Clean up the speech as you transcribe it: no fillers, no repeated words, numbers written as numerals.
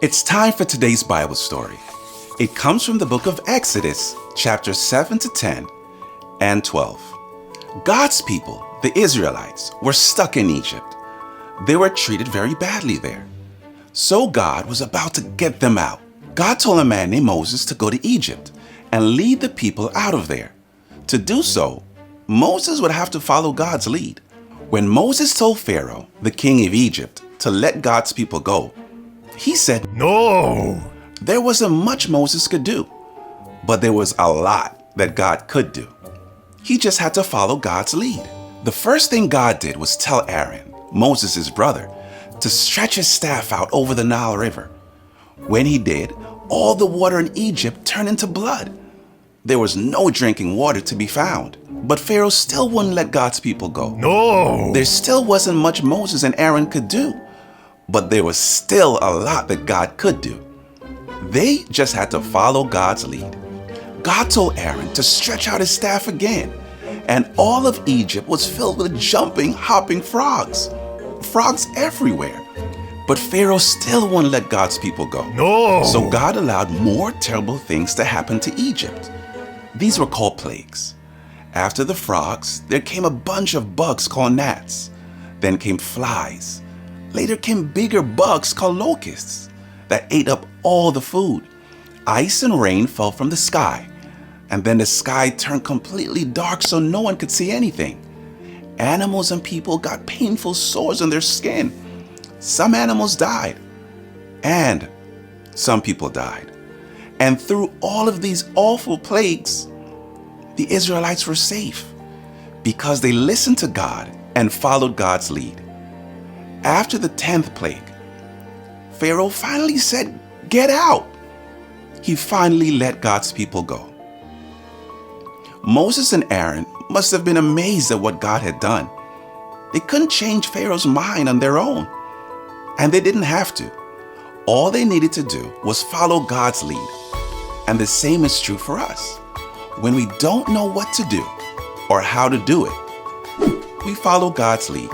It's time for today's Bible story. It comes from the book of Exodus, chapters 7 to 10 and 12. God's people, the Israelites, were stuck in Egypt. They were treated very badly there. So God was about to get them out. God told a man named Moses to go to Egypt and lead the people out of there. To do so, Moses would have to follow God's lead. When Moses told Pharaoh, the king of Egypt, to let God's people go, he said, No! There wasn't much Moses could do, but there was a lot that God could do. He just had to follow God's lead. The first thing God did was tell Aaron, Moses' brother, to stretch his staff out over the Nile River. When he did, all the water in Egypt turned into blood. There was no drinking water to be found, but Pharaoh still wouldn't let God's people go. No! There still wasn't much Moses and Aaron could do, but there was still a lot that God could do. They just had to follow God's lead. God told Aaron to stretch out his staff again, and all of Egypt was filled with jumping, hopping frogs. Frogs everywhere. But Pharaoh still wouldn't let God's people go. No! So God allowed more terrible things to happen to Egypt. These were called plagues. After the frogs, there came a bunch of bugs called gnats. Then came flies. Later came bigger bugs called locusts that ate up all the food. Ice and rain fell from the sky, and then the sky turned completely dark so no one could see anything. Animals and people got painful sores on their skin. Some animals died, and some people died. And through all of these awful plagues, the Israelites were safe because they listened to God and followed God's lead. After the 10th plague, Pharaoh finally said, "Get out." He finally let God's people go. Moses and Aaron must have been amazed at what God had done. They couldn't change Pharaoh's mind on their own, and they didn't have to. All they needed to do was follow God's lead. And the same is true for us. When we don't know what to do or how to do it, we follow God's lead.